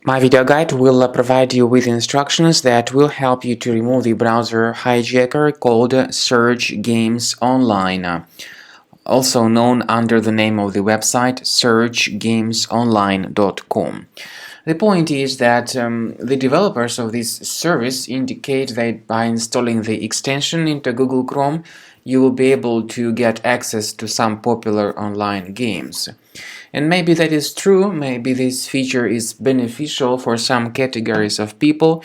My video guide will provide you with instructions that will help you to remove the browser hijacker called Surge Games Online, also known under the name of the website surgegamesonline.com. The point is that the developers of this service indicate that by installing the extension into Google Chrome, you will be able to get access to some popular online games. And maybe that is true, maybe this feature is beneficial for some categories of people,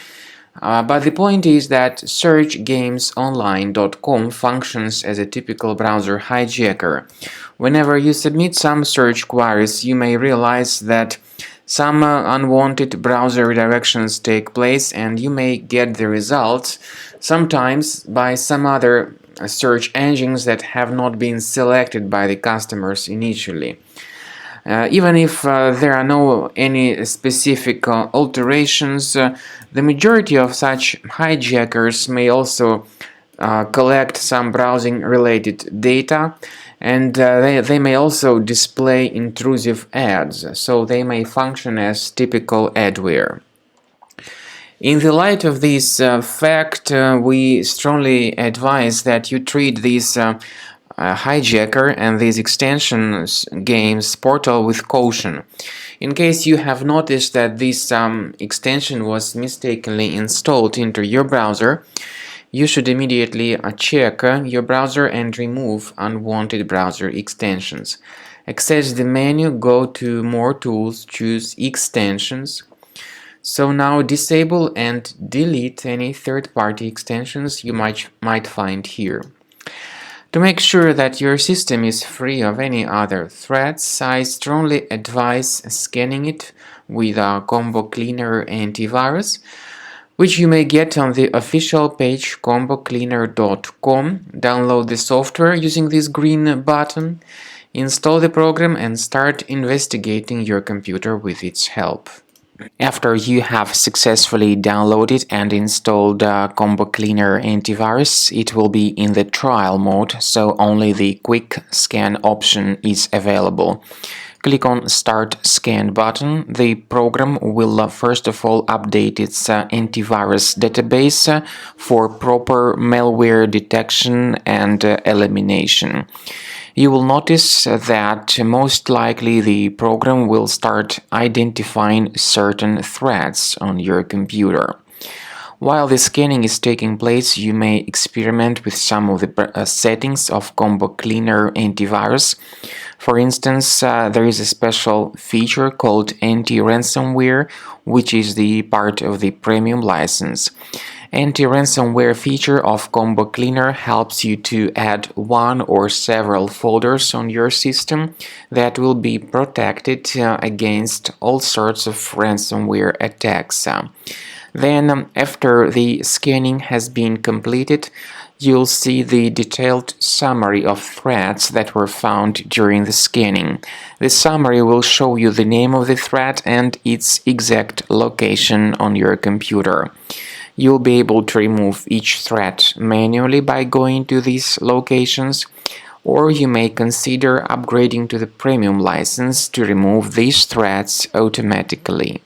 but the point is that searchgamesonline.com functions as a typical browser hijacker. Whenever you submit some search queries, you may realize that some unwanted browser redirections take place, and you may get the results sometimes by some other search engines that have not been selected by the customers initially. Even if there are no any specific alterations, the majority of such hijackers may also collect some browsing related data, and they may also display intrusive ads, so they may function as typical adware. In the light of this fact, we strongly advise that you treat this hijacker and these extensions games portal with caution. In case you have noticed that this extension was mistakenly installed into your browser, you should immediately check your browser and remove unwanted browser extensions. Access the menu, go to More Tools, choose Extensions. So now disable and delete any third-party extensions you might find here. To make sure that your system is free of any other threats, I strongly advise scanning it with a Combo Cleaner antivirus, which you may get on the official page combocleaner.com. Download the software using this green button, install the program, and start investigating your computer with its help. After you have successfully downloaded and installed Combo Cleaner antivirus, it will be in the trial mode, so only the quick scan option is available. Click on Start Scan button. The program will first of all update its antivirus database for proper malware detection and elimination. You will notice that most likely the program will start identifying certain threats on your computer. While the scanning is taking place, you may experiment with some of the settings of Combo Cleaner antivirus. For instance, there is a special feature called anti-ransomware, which is the part of the premium license. Anti-ransomware feature of Combo Cleaner helps you to add one or several folders on your system that will be protected against all sorts of ransomware attacks. Then, after the scanning has been completed, you'll see the detailed summary of threats that were found during the scanning. The summary will show you the name of the threat and its exact location on your computer. You'll be able to remove each threat manually by going to these locations, or you may consider upgrading to the premium license to remove these threats automatically.